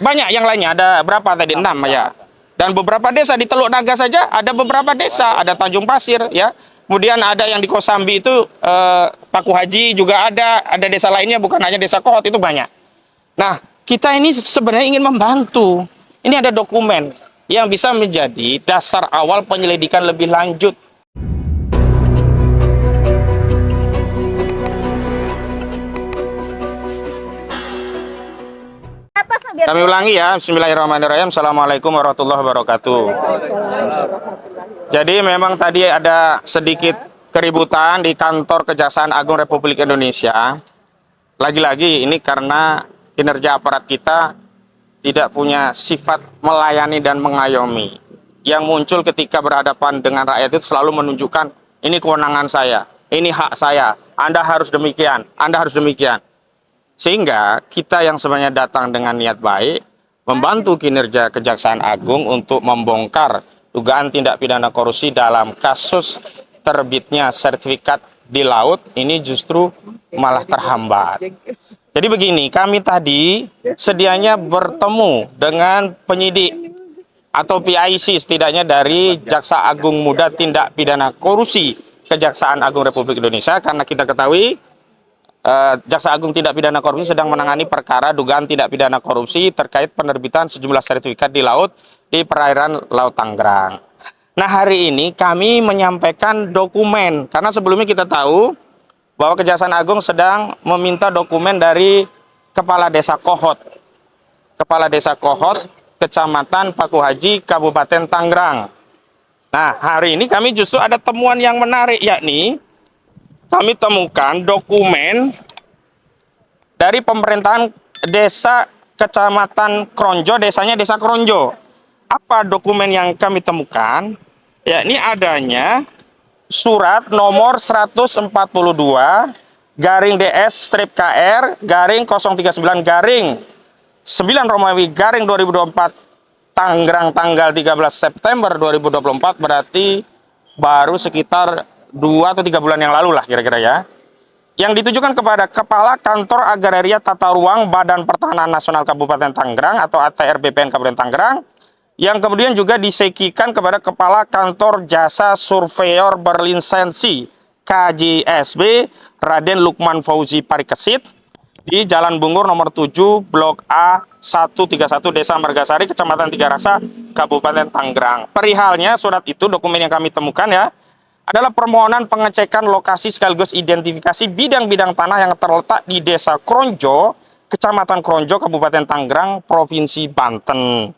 banyak yang lainnya, ada berapa tadi? 6 ya. Dan beberapa desa di Teluk Naga saja ada beberapa desa, ada Tanjung Pasir ya. Kemudian ada yang di Kosambi itu Paku Haji juga ada desa lainnya bukan hanya desa Kohot, itu banyak. Nah, kita ini sebenarnya ingin membantu. Ini ada dokumen yang bisa menjadi dasar awal penyelidikan lebih lanjut. Kami ulangi ya, Bismillahirrahmanirrahim. Assalamualaikum warahmatullahi wabarakatuh. Jadi memang tadi ada sedikit keributan di kantor Kejaksaan Agung Republik Indonesia. Lagi-lagi ini karena kinerja aparat kita tidak punya sifat melayani dan mengayomi. Yang muncul ketika berhadapan dengan rakyat itu selalu menunjukkan, ini kewenangan saya, ini hak saya, Anda harus demikian, Anda harus demikian. Sehingga kita yang sebenarnya datang dengan niat baik, membantu kinerja Kejaksaan Agung untuk membongkar dugaan tindak pidana korupsi dalam kasus terbitnya sertifikat di laut, ini justru malah terhambat. Jadi begini, kami tadi sedianya bertemu dengan penyidik atau PIC setidaknya dari Jaksa Agung Muda Tindak Pidana Korupsi Kejaksaan Agung Republik Indonesia, karena kita ketahui Jaksa Agung Tindak Pidana Korupsi sedang menangani perkara dugaan tindak pidana korupsi terkait penerbitan sejumlah sertifikat di laut di perairan Laut Tangerang. Nah, hari ini kami menyampaikan dokumen karena sebelumnya kita tahu bahwa Kejaksaan Agung sedang meminta dokumen dari Kepala Desa Kohot. Kepala Desa Kohot, Kecamatan Paku Haji, Kabupaten Tangerang. Nah, hari ini kami justru ada temuan yang menarik, yakni kami temukan dokumen dari pemerintahan desa Kecamatan Kronjo, desanya Desa Kronjo. Apa dokumen yang kami temukan? Ya, ini adanya surat nomor 142 garing DS strip KR garing 039 garing 9 Romawi garing 2024 Tangerang tanggal 13 September 2024, berarti baru sekitar 2 atau 3 bulan yang lalu lah kira-kira ya, yang ditujukan kepada Kepala Kantor Agraria Tata Ruang Badan Pertanahan Nasional Kabupaten Tangerang atau ATR BPN Kabupaten Tangerang, yang kemudian juga disekikan kepada Kepala Kantor Jasa Surveyor Berlisensi KJSB Raden Lukman Fauzi Parikesit di Jalan Bungur nomor 7 Blok A 131 Desa Margasari Kecamatan Tiga Raksa Kabupaten Tangerang. Perihalnya surat itu, dokumen yang kami temukan ya, adalah permohonan pengecekan lokasi sekaligus identifikasi bidang-bidang tanah yang terletak di Desa Kronjo, Kecamatan Kronjo, Kabupaten Tangerang, Provinsi Banten.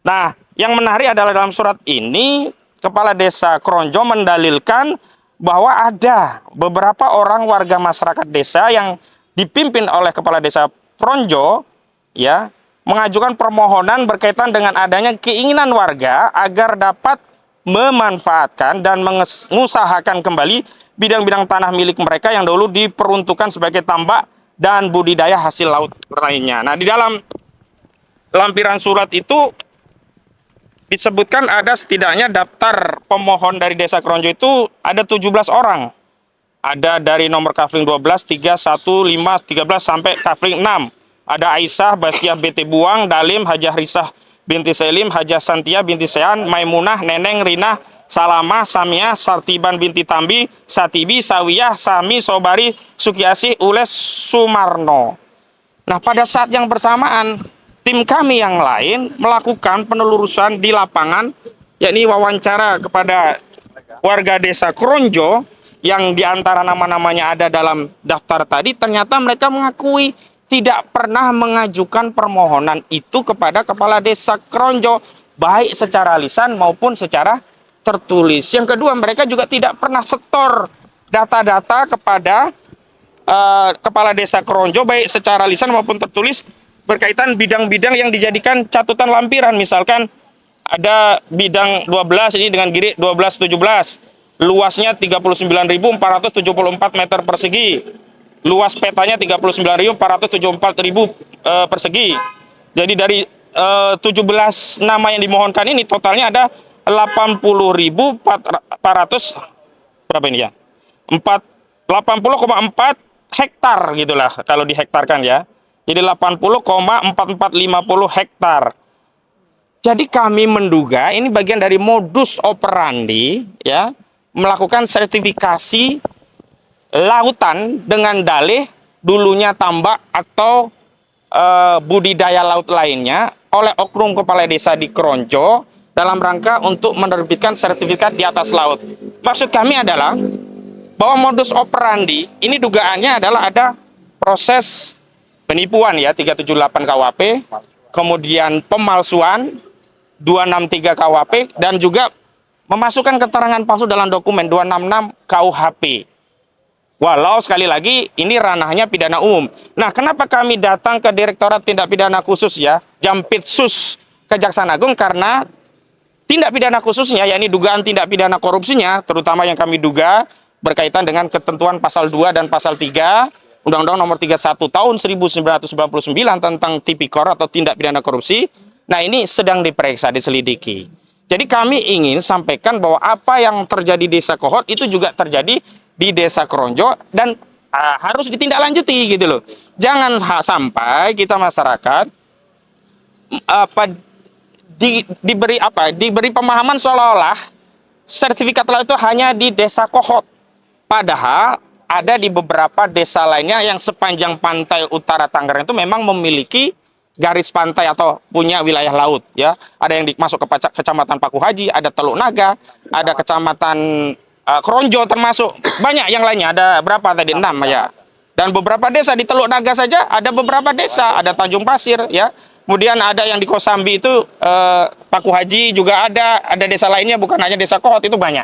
Nah, yang menarik adalah dalam surat ini, Kepala Desa Kronjo mendalilkan bahwa ada beberapa orang warga masyarakat desa yang dipimpin oleh Kepala Desa Kronjo, ya, mengajukan permohonan berkaitan dengan adanya keinginan warga agar dapat memanfaatkan dan mengusahakan kembali bidang-bidang tanah milik mereka yang dahulu diperuntukkan sebagai tambak dan budidaya hasil laut lainnya. Nah, di dalam lampiran surat itu disebutkan ada setidaknya daftar pemohon dari Desa Kronjo itu ada 17 orang. Ada dari nomor kafling 12, 3, 1, 5, 13 sampai kafling 6. Ada Aisyah, Basiah binti Buang, Dalim, Hajah Risah binti Selim, Hajah Santia binti Sean, Maimunah, Neneng, Rinah, Salamah, Samia, Sartiban binti Tambi, Satibi, Sawiyah, Sami, Sobari, Sukiasi, Ules, Sumarno. Nah, pada saat yang bersamaan, tim kami yang lain melakukan penelusuran di lapangan, yakni wawancara kepada warga Desa Kronjo yang diantara nama-namanya ada dalam daftar tadi. Ternyata mereka mengakui tidak pernah mengajukan permohonan itu kepada Kepala Desa Kronjo, baik secara lisan maupun secara tertulis. Yang kedua, mereka juga tidak pernah setor data-data kepada Kepala Desa Kronjo, baik secara lisan maupun tertulis, berkaitan bidang-bidang yang dijadikan catatan lampiran. Misalkan ada bidang 12 ini dengan giri 1217, luasnya 39.474 meter persegi. Luas petanya 39.474 persegi. Jadi dari 17 nama yang dimohonkan ini totalnya ada 80.400 berapa ini ya? 80,4 hektar gitulah kalau dihektarkan ya. Jadi 80,4450 hektar. Jadi kami menduga ini bagian dari modus operandi ya, melakukan sertifikasi lautan dengan dalih dulunya tambak atau budidaya laut lainnya oleh oknum kepala desa di Kronjo dalam rangka untuk menerbitkan sertifikat di atas laut. Maksud kami adalah bahwa modus operandi ini dugaannya adalah ada proses penipuan ya 378 KUHP, kemudian pemalsuan 263 KUHP, dan juga memasukkan keterangan palsu dalam dokumen 266 KUHP. Walau sekali lagi ini ranahnya pidana umum. Nah, kenapa kami datang ke Direktorat Tindak Pidana Khusus ya, Jampitsus Kejaksaan Agung? Karena tindak pidana khususnya, yakni dugaan tindak pidana korupsinya, terutama yang kami duga berkaitan dengan ketentuan pasal 2 dan pasal 3 Undang-Undang Nomor 31 Tahun 1999 tentang tipikor atau tindak pidana korupsi. Nah, ini sedang diperiksa, diselidiki. Jadi kami ingin sampaikan bahwa apa yang terjadi di Desa Kohot itu juga terjadi di Desa Kronjo dan harus ditindaklanjuti gitu loh. Jangan sampai kita masyarakat diberi pemahaman seolah-olah sertifikat laut itu hanya di Desa Kohot. Padahal ada di beberapa desa lainnya yang sepanjang pantai utara Tangerang itu memang memiliki garis pantai atau punya wilayah laut ya. Ada yang masuk ke Kecamatan Paku Haji, ada Teluk Naga, ada Kecamatan Kronjo termasuk, banyak yang lainnya, ada berapa tadi? 6 ya. Dan beberapa desa di Teluk Naga saja ada beberapa desa, ada Tanjung Pasir ya. Kemudian ada yang di Kosambi itu Paku Haji juga ada desa lainnya, bukan hanya Desa Kohot, itu banyak.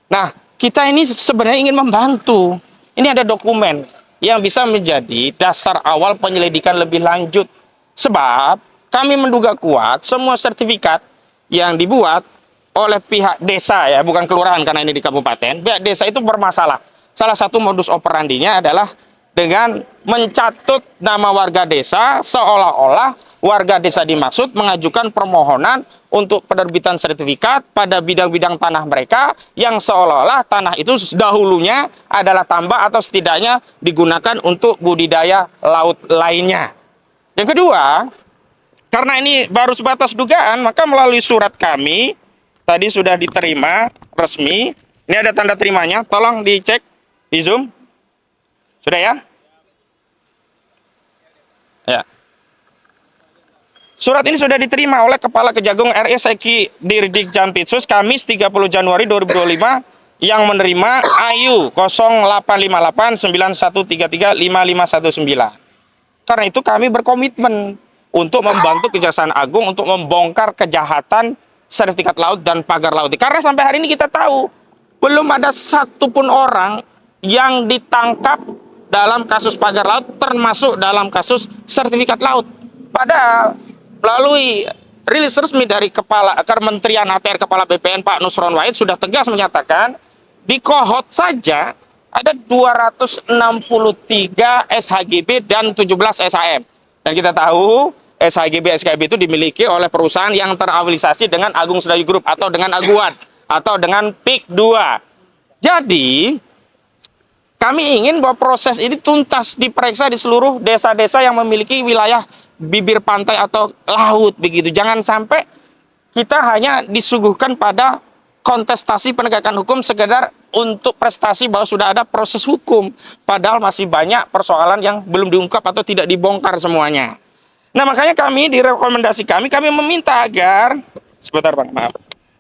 Nah, kita ini sebenarnya ingin membantu. Ini ada dokumen yang bisa menjadi dasar awal penyelidikan lebih lanjut. Sebab kami menduga kuat semua sertifikat yang dibuat oleh pihak desa ya, bukan kelurahan karena ini di kabupaten, pihak desa itu bermasalah. Salah satu modus operandinya adalah dengan mencatut nama warga desa seolah-olah warga desa dimaksud mengajukan permohonan untuk penerbitan sertifikat pada bidang-bidang tanah mereka yang seolah-olah tanah itu dahulunya adalah tambak atau setidaknya digunakan untuk budidaya laut lainnya. Yang kedua, karena ini baru sebatas dugaan, maka melalui surat kami tadi sudah diterima resmi. Ini ada tanda terimanya, tolong dicek di Zoom. Sudah ya? Ya. Surat ini sudah diterima oleh Kepala Kejagung RI Seki Dirdik Jampitsus Kamis 30 Januari 2025 yang menerima AYU 085891335519. Karena itu kami berkomitmen untuk membantu Kejaksaan Agung untuk membongkar kejahatan sertifikat laut dan pagar laut. Karena sampai hari ini kita tahu belum ada satupun orang yang ditangkap dalam kasus pagar laut termasuk dalam kasus sertifikat laut. Padahal melalui rilis resmi dari Kementerian ATR Kepala BPN Pak Nusron Wahid sudah tegas menyatakan di Kohot saja ada 263 SHGB dan 17 SHM. Dan kita tahu SHGB SKB itu dimiliki oleh perusahaan yang terafiliasi dengan Agung Sedayu Group atau dengan Aguan atau dengan PIK 2. Jadi kami ingin bahwa proses ini tuntas diperiksa di seluruh desa-desa yang memiliki wilayah bibir pantai atau laut begitu. Jangan sampai kita hanya disuguhkan pada kontestasi penegakan hukum sekedar untuk prestasi bahwa sudah ada proses hukum. Padahal masih banyak persoalan yang belum diungkap atau tidak dibongkar semuanya. Nah, makanya kami di rekomendasi kami meminta agar sebentar Bang, maaf.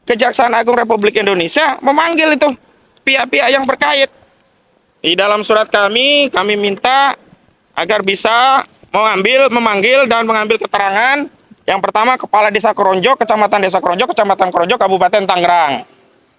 Kejaksaan Agung Republik Indonesia memanggil itu pihak-pihak yang berkait. Di dalam surat kami minta agar bisa memanggil dan mengambil keterangan yang pertama Kepala Desa Kronjo, Kecamatan Desa Kronjo, Kecamatan Kronjo, Kabupaten Tangerang.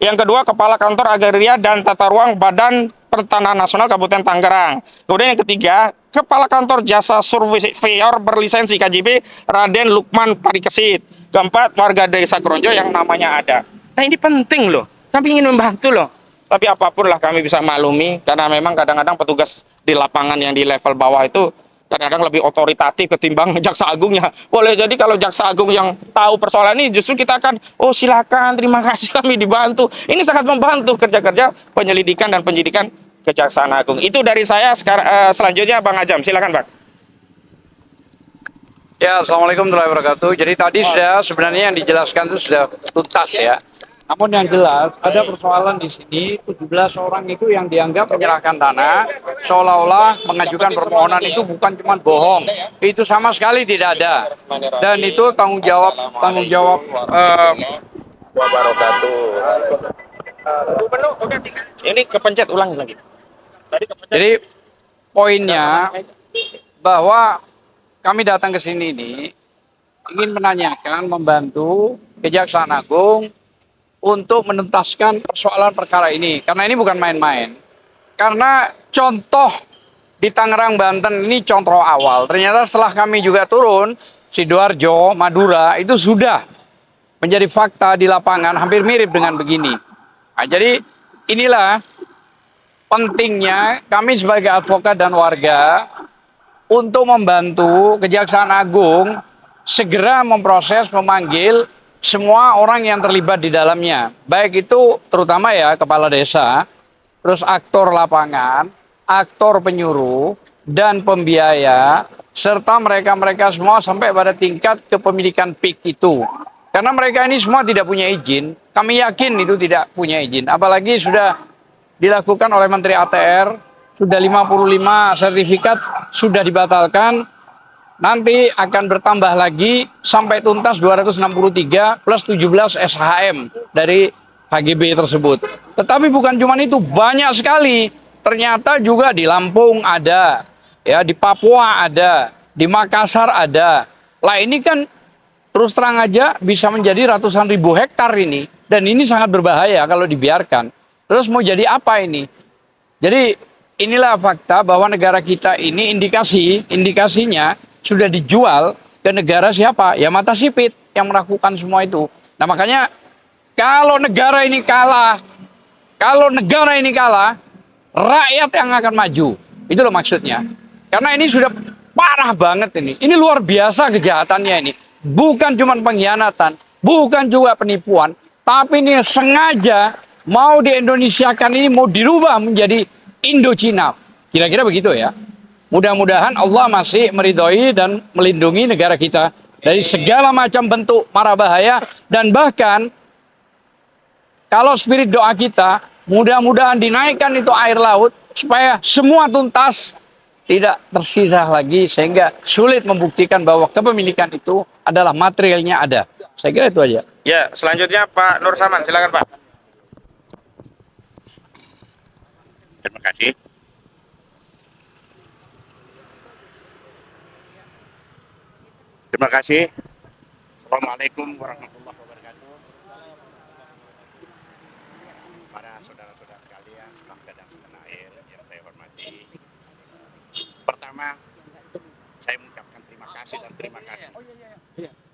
Yang kedua Kepala Kantor Agraria dan Tata Ruang Badan Pertanahan Nasional Kabupaten Tangerang. Kemudian yang ketiga Kepala Kantor Jasa Surveyor berlisensi KJB Raden Lukman Parikesit. Keempat warga Desa Kronjo yang namanya ada. Nah, ini penting loh. Kami ingin membantu loh. Tapi apapun lah kami bisa maklumi karena memang kadang-kadang petugas di lapangan yang di level bawah itu kadang-kadang lebih otoritatif ketimbang Jaksa Agungnya. Boleh jadi kalau Jaksa Agung yang tahu persoalan ini justru kita akan, oh silakan, terima kasih kami dibantu. Ini sangat membantu kerja-kerja penyelidikan dan penyidikan Kejaksaan Agung. Itu dari saya. Selanjutnya Bang Ajam, silakan Bang. Ya, Assalamualaikum warahmatullahi wabarakatuh. Jadi tadi sebenarnya yang dijelaskan itu sudah tuntas ya. Namun yang jelas ada persoalan di sini 17 orang itu yang dianggap menyerahkan tanah seolah-olah mengajukan permohonan itu bukan cuma bohong. Itu sama sekali tidak ada. Dan itu tanggung jawab Wabarakatuh. Ini kepencet ulang lagi. jadi poinnya bahwa kami datang ke sini ini ingin menanyakan, membantu Kejaksaan Agung untuk menuntaskan persoalan perkara ini. Karena ini bukan main-main. Karena contoh di Tangerang, Banten ini contoh awal. Ternyata setelah kami juga turun, Sidoarjo, Madura, itu sudah menjadi fakta di lapangan hampir mirip dengan begini. Nah, jadi inilah pentingnya kami sebagai advokat dan warga untuk membantu Kejaksaan Agung segera memproses, memanggil semua orang yang terlibat di dalamnya. Baik itu terutama ya kepala desa, terus aktor lapangan, aktor penyuluh, dan pembiaya, serta mereka-mereka semua sampai pada tingkat kepemilikan PIK itu. Karena mereka ini semua tidak punya izin, kami yakin itu tidak punya izin. Apalagi sudah dilakukan oleh Menteri ATR, sudah 55 sertifikat sudah dibatalkan, nanti akan bertambah lagi sampai tuntas 263 plus 17 SHM dari HGB tersebut. Tetapi bukan cuma itu, banyak sekali. Ternyata juga di Lampung ada, ya di Papua ada, di Makassar ada. Lah ini kan terus terang aja bisa menjadi ratusan ribu hektar ini, dan ini sangat berbahaya kalau dibiarkan. Terus mau jadi apa ini? Jadi inilah fakta bahwa negara kita ini indikasinya sudah dijual ke negara siapa? Ya mata sipit yang melakukan semua itu. Nah makanya kalau negara ini kalah, rakyat yang akan maju. Itu loh maksudnya. Karena ini sudah parah banget ini. Ini luar biasa kejahatannya ini. Bukan cuma pengkhianatan, bukan juga penipuan, tapi ini sengaja mau di Indonesiakan, ini mau dirubah menjadi Indochina. Kira-kira begitu ya. Mudah-mudahan Allah masih meridhoi dan melindungi negara kita dari segala macam bentuk mara bahaya, dan bahkan kalau spirit doa kita, mudah-mudahan dinaikkan itu air laut supaya semua tuntas, tidak tersisa lagi, sehingga sulit membuktikan bahwa kepemilikan itu adalah materialnya ada. Saya kira itu aja. Ya, selanjutnya Pak Nur Saman, silakan Pak. Terima kasih. Terima kasih. Assalamualaikum warahmatullahi wabarakatuh. Para saudara-saudara sekalian, sebangsa dan setanah air yang saya hormati. Pertama, saya mengucapkan terima kasih dan terima kasih.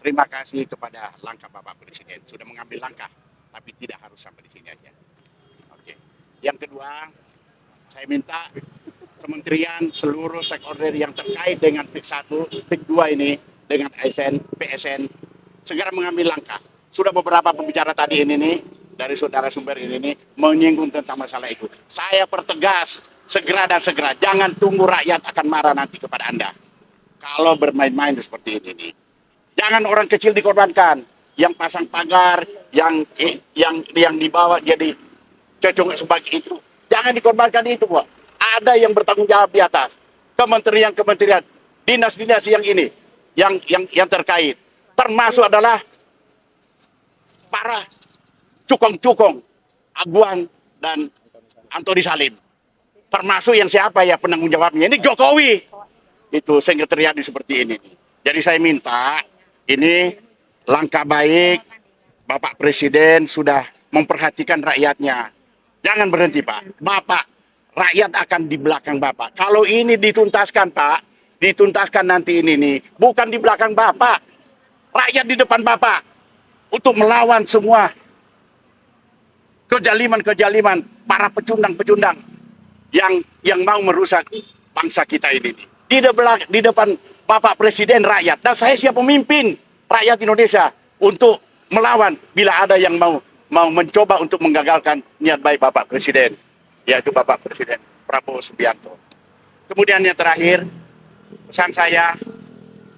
Terima kasih kepada langkah Bapak Presiden. Sudah mengambil langkah, tapi tidak harus sampai di sini aja. Oke. Yang kedua, saya minta kementerian seluruh stakeholder yang terkait dengan PIK 1, PIK 2 ini, dengan ASN, PSN, segera mengambil langkah. Sudah beberapa pembicara tadi ini nih, dari saudara sumber ini nih, menyinggung tentang masalah itu. Saya pertegas, segera dan segera. Jangan tunggu rakyat akan marah nanti kepada Anda. Kalau bermain-main seperti ini nih. Jangan orang kecil dikorbankan. Yang pasang pagar, yang dibawa jadi cecung sebagai itu. Jangan dikorbankan itu, Pak. Ada yang bertanggung jawab di atas. Kementerian-kementerian, dinas-dinas yang ini, yang terkait. Termasuk adalah para cukong-cukong, Aguan dan Antoni Salim. Termasuk yang siapa ya penanggung jawabnya? Ini Jokowi. Itu sehingga terjadi seperti ini. Jadi saya minta, ini langkah baik, Bapak Presiden sudah memperhatikan rakyatnya. Jangan berhenti, Pak. Bapak, rakyat akan di belakang Bapak. Kalau ini dituntaskan, Pak, dituntaskan nanti ini nih, bukan di belakang Bapak. Rakyat di depan Bapak untuk melawan semua kejaliman-kejaliman para pecundang-pecundang yang mau merusak bangsa kita ini. Di depan Bapak Presiden rakyat, dan saya siap memimpin rakyat Indonesia untuk melawan bila ada yang mau mencoba untuk menggagalkan niat baik Bapak Presiden, yaitu Bapak Presiden Prabowo Subianto. Kemudian yang terakhir, pesan saya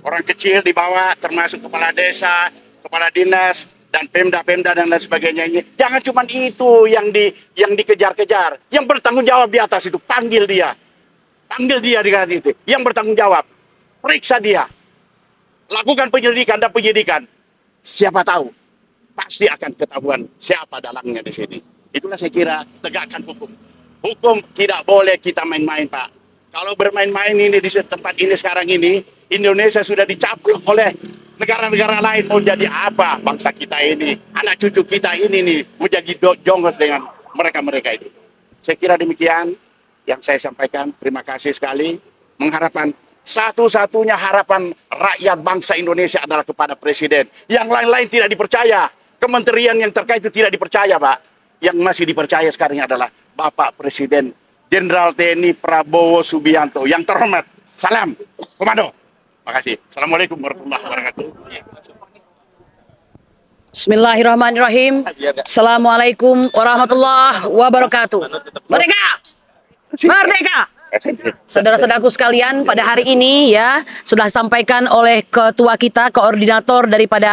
orang kecil dibawa, termasuk kepala desa, kepala dinas, dan pemda-pemda dan lain sebagainya ini. Jangan cuma itu yang dikejar-kejar. Yang bertanggung jawab di atas itu, panggil dia dengan itu. Yang bertanggung jawab, periksa dia, lakukan penyelidikan dan penyidikan. Siapa tahu, pasti akan ketahuan siapa dalangnya di sini. Itulah saya kira tegakkan hukum. Hukum tidak boleh kita main-main, Pak. Kalau bermain-main ini di tempat ini sekarang ini, Indonesia sudah dicaplok oleh negara-negara lain. Mau jadi apa bangsa kita ini? Anak cucu kita ini nih menjadi jongos dengan mereka-mereka itu. Saya kira demikian yang saya sampaikan. Terima kasih sekali. Mengharapkan satu-satunya harapan rakyat bangsa Indonesia adalah kepada Presiden. Yang lain-lain tidak dipercaya. Kementerian yang terkait itu tidak dipercaya, Pak. Yang masih dipercaya sekarang adalah Bapak Presiden Jenderal TNI Prabowo Subianto. Yang terhormat. Salam, Komando. Makasih. Assalamualaikum warahmatullahi wabarakatuh. Bismillahirrahmanirrahim. Assalamualaikum warahmatullahi wabarakatuh. Merdeka! Merdeka! Saudara-saudaraku sekalian, pada hari ini ya sudah disampaikan oleh ketua kita, koordinator daripada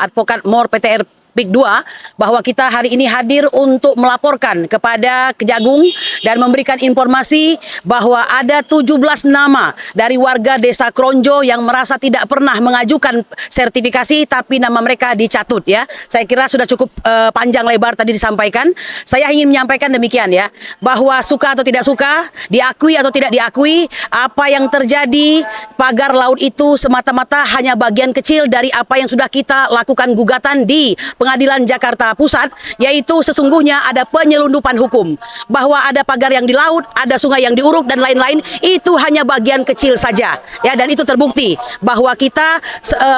advokat MOR PTR PIK 2 bahwa kita hari ini hadir untuk melaporkan kepada Kejagung dan memberikan informasi bahwa ada 17 nama dari warga Desa Kronjo yang merasa tidak pernah mengajukan sertifikasi tapi nama mereka dicatut ya. Saya kira sudah cukup panjang lebar tadi disampaikan. Saya ingin menyampaikan demikian ya, bahwa suka atau tidak suka, diakui atau tidak diakui, apa yang terjadi pagar laut itu semata-mata hanya bagian kecil dari apa yang sudah kita lakukan gugatan di Pengadilan Jakarta Pusat, yaitu sesungguhnya ada penyelundupan hukum, bahwa ada pagar yang di laut, ada sungai yang diuruk dan lain-lain, itu hanya bagian kecil saja ya, dan itu terbukti bahwa kita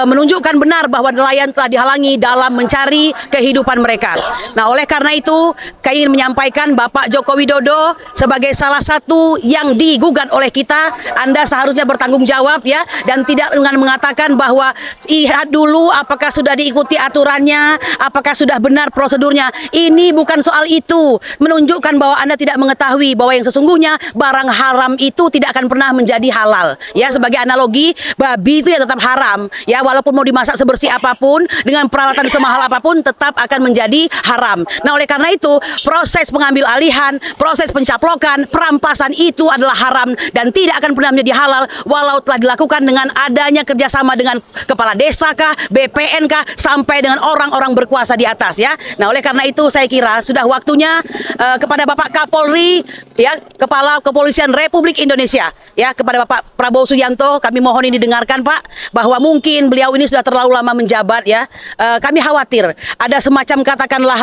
menunjukkan benar bahwa nelayan telah dihalangi dalam mencari kehidupan mereka. Nah, oleh karena itu kami ingin menyampaikan Bapak Joko Widodo sebagai salah satu yang digugat oleh kita, Anda seharusnya bertanggung jawab ya, dan tidak dengan mengatakan bahwa lihat dulu apakah sudah diikuti aturannya, apakah sudah benar prosedurnya. Ini bukan soal itu. Menunjukkan bahwa Anda tidak mengetahui bahwa yang sesungguhnya barang haram itu tidak akan pernah menjadi halal. Ya, sebagai analogi, babi itu ya tetap haram. Ya, walaupun mau dimasak sebersih apapun, dengan peralatan semahal apapun, tetap akan menjadi haram. Nah, oleh karena itu, proses pengambil alihan, proses pencaplokan, perampasan itu adalah haram dan tidak akan pernah menjadi halal walau telah dilakukan dengan adanya kerjasama dengan kepala desa kah, BPN kah, sampai dengan orang-orang berkuasa di atas ya. Nah, oleh karena itu saya kira sudah waktunya kepada Bapak Kapolri ya, Kepala Kepolisian Republik Indonesia ya, kepada Bapak Prabowo Subianto, kami mohon ini dengarkan Pak, bahwa mungkin beliau ini sudah terlalu lama menjabat ya. Kami khawatir ada semacam katakanlah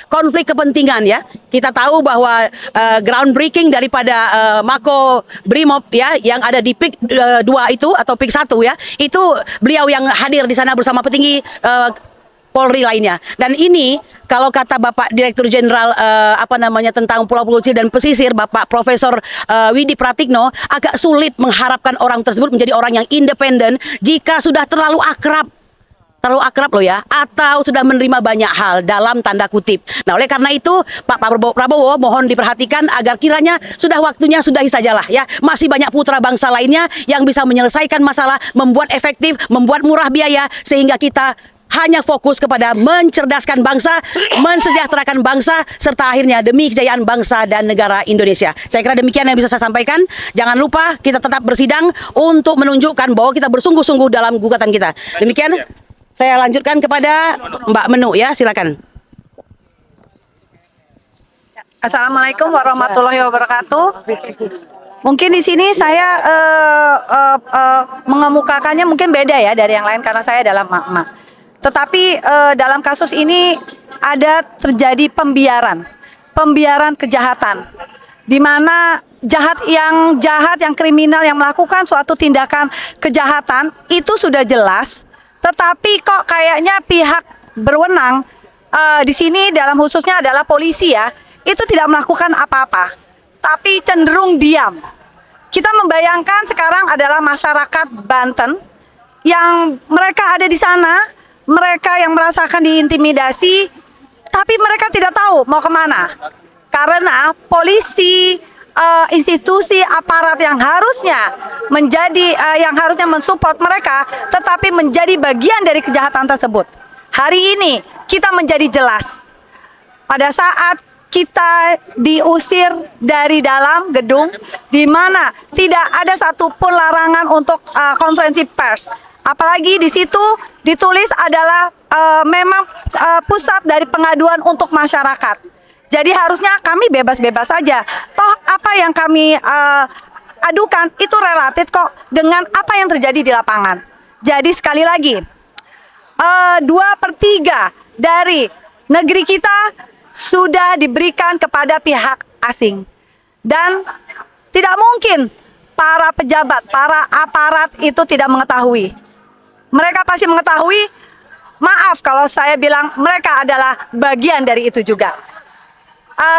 konflik kepentingan ya. Kita tahu bahwa groundbreaking daripada Mako Brimob ya yang ada di PIK 2 itu atau PIK 1 ya, itu beliau yang hadir di sana bersama petinggi Polri lainnya. Dan ini kalau kata Bapak Direktur Jenderal tentang Pulau-Pulau Kecil dan Pesisir, Bapak Profesor Widi Pratikno, agak sulit mengharapkan orang tersebut menjadi orang yang independen jika sudah terlalu akrab loh ya, atau sudah menerima banyak hal dalam tanda kutip. Nah, oleh karena itu Pak Prabowo mohon diperhatikan agar kiranya sudah waktunya sudahi sajalah ya. Masih banyak putra bangsa lainnya yang bisa menyelesaikan masalah, membuat efektif, membuat murah biaya, sehingga kita hanya fokus kepada mencerdaskan bangsa, mensejahterakan bangsa, serta akhirnya demi kejayaan bangsa dan negara Indonesia. Saya kira demikian yang bisa saya sampaikan. Jangan lupa kita tetap bersidang untuk menunjukkan bahwa kita bersungguh-sungguh dalam gugatan kita. Demikian saya lanjutkan kepada Mbak Menu ya, silakan. Assalamualaikum warahmatullahi wabarakatuh. Mungkin di sini saya mengemukakannya mungkin beda ya dari yang lain karena saya adalah emak-emak. Tetapi dalam kasus ini ada terjadi pembiaran kejahatan, di mana yang kriminal yang melakukan suatu tindakan kejahatan itu sudah jelas, tetapi kok kayaknya pihak berwenang di sini dalam khususnya adalah polisi ya, itu tidak melakukan apa-apa, tapi cenderung diam. Kita membayangkan sekarang adalah masyarakat Banten yang mereka ada di sana, mereka yang merasakan diintimidasi, tapi mereka tidak tahu mau kemana. Karena polisi institusi aparat yang harusnya yang harusnya mensupport mereka, tetapi menjadi bagian dari kejahatan tersebut. Hari ini kita menjadi jelas. Pada saat kita diusir dari dalam gedung, di mana tidak ada satupun larangan untuk konferensi pers. Apalagi di situ ditulis adalah memang pusat dari pengaduan untuk masyarakat. Jadi harusnya kami bebas-bebas saja. Toh apa yang kami adukan itu relatif kok dengan apa yang terjadi di lapangan. Jadi sekali lagi, 2/3 dari negeri kita sudah diberikan kepada pihak asing. Dan tidak mungkin para pejabat, para aparat itu tidak mengetahui. Mereka pasti mengetahui, maaf kalau saya bilang mereka adalah bagian dari itu juga.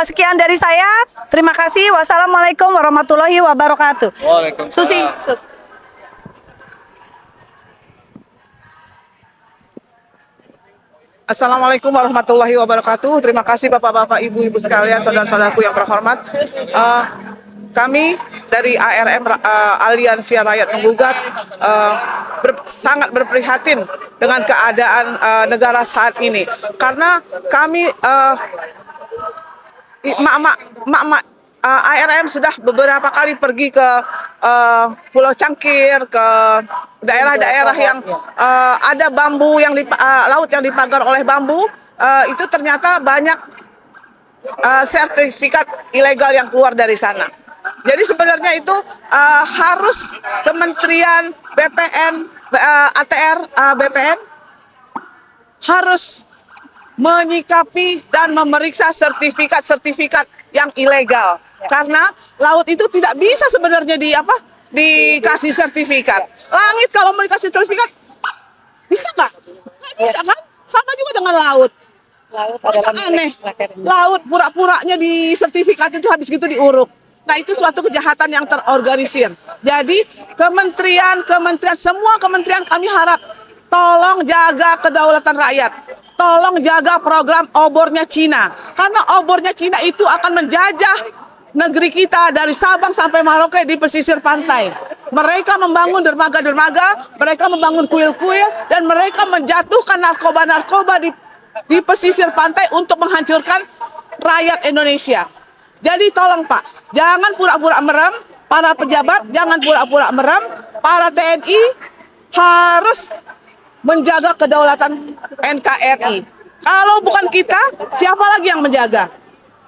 Sekian dari saya, terima kasih. Wassalamualaikum warahmatullahi wabarakatuh. Waalaikumsalam. Susi. Assalamualaikum warahmatullahi wabarakatuh. Terima kasih Bapak-bapak, Ibu-ibu sekalian, saudara-saudaraku yang terhormat. Kami dari ARM Aliansi Rakyat Menggugat sangat berprihatin dengan keadaan negara saat ini. Karena kami mak-mak ARM sudah beberapa kali pergi ke Pulau Cangkir, ke daerah-daerah yang ada bambu yang laut yang dipagar oleh bambu, itu ternyata banyak sertifikat ilegal yang keluar dari sana. Jadi sebenarnya itu harus Kementerian BPN, ATR, BPN harus menyikapi dan memeriksa sertifikat-sertifikat yang ilegal. Karena laut itu tidak bisa sebenarnya dikasih sertifikat. Langit kalau mau dikasih sertifikat bisa nggak? Nggak bisa kan? Sama juga dengan laut. Masa aneh? Laut pura-puranya di sertifikat itu habis gitu diuruk. Nah itu suatu kejahatan yang terorganisir. Jadi kementerian, semua kementerian kami harap tolong jaga kedaulatan rakyat. Tolong jaga program obornya Cina. Karena obornya Cina itu akan menjajah negeri kita dari Sabang sampai Merauke di pesisir pantai. Mereka membangun dermaga-dermaga, mereka membangun kuil-kuil, dan mereka menjatuhkan narkoba-narkoba di pesisir pantai untuk menghancurkan rakyat Indonesia. Jadi tolong Pak, jangan pura-pura merem, para pejabat jangan pura-pura merem, para TNI harus menjaga kedaulatan NKRI. Kalau bukan kita, siapa lagi yang menjaga?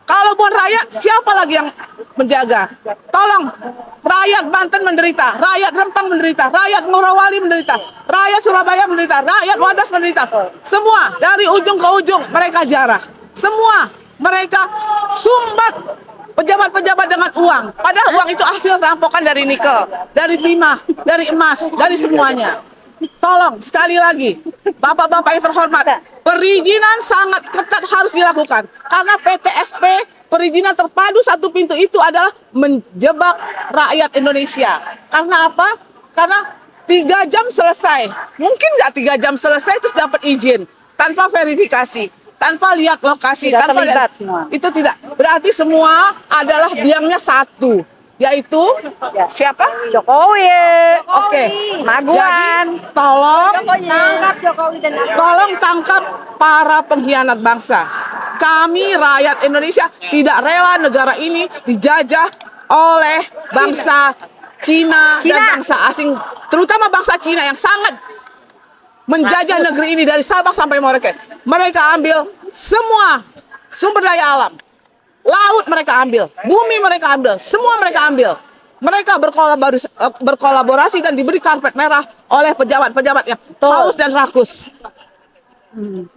Kalau bukan rakyat, siapa lagi yang menjaga? Tolong, rakyat Banten menderita, rakyat Rempang menderita, rakyat Morowali menderita, rakyat Surabaya menderita, rakyat Wadas menderita. Semua, dari ujung ke ujung, mereka jarah. Semua, mereka sumbat pejabat-pejabat dengan uang. Padahal uang itu hasil rampokan dari nikel, dari timah, dari emas, dari semuanya. Tolong, sekali lagi, Bapak-bapak yang terhormat, perizinan sangat ketat harus dilakukan. Karena PTSP, perizinan terpadu satu pintu itu adalah menjebak rakyat Indonesia. Karena apa? Karena 3 jam selesai. Mungkin nggak 3 jam selesai terus dapat izin tanpa verifikasi, tanpa lihat lokasi, Tidak tanpa terlibat lihat. semua. Itu tidak. Berarti semua adalah biangnya satu, yaitu siapa? Jokowi. Oke. Maguan. Jadi, tolong tangkap para pengkhianat bangsa. Kami rakyat Indonesia tidak rela negara ini dijajah oleh bangsa Cina dan bangsa asing, terutama bangsa Cina yang sangat menjajah negeri ini dari Sabang sampai Merauke. Mereka ambil semua sumber daya alam. Laut mereka ambil, bumi mereka ambil, semua mereka ambil. Mereka berkolaborasi dan diberi karpet merah oleh pejabat-pejabat yang haus dan rakus.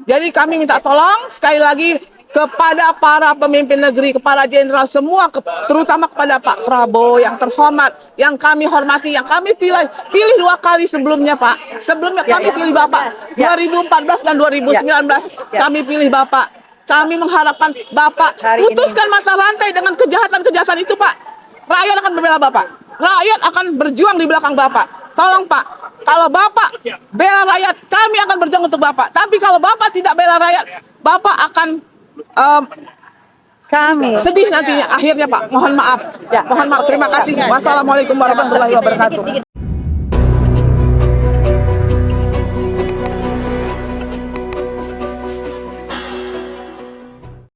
Jadi kami minta tolong sekali lagi kepada para pemimpin negeri, kepada jenderal semua, terutama kepada Pak Prabowo yang terhormat, yang kami hormati, yang kami pilih 2 kali sebelumnya Pak. Sebelumnya kami pilih Bapak 2014 dan 2019 kami pilih Bapak. Kami mengharapkan Bapak putuskan mata rantai dengan kejahatan-kejahatan itu Pak. Rakyat akan membela Bapak. Rakyat akan berjuang di belakang Bapak. Tolong Pak, kalau Bapak bela rakyat, kami akan berjuang untuk Bapak. Tapi kalau Bapak tidak bela rakyat, Bapak akan Kami. Sedih nantinya akhirnya Pak. Mohon maaf. Ya. Mohon maaf. Terima kasih. Wassalamualaikum warahmatullahi wabarakatuh.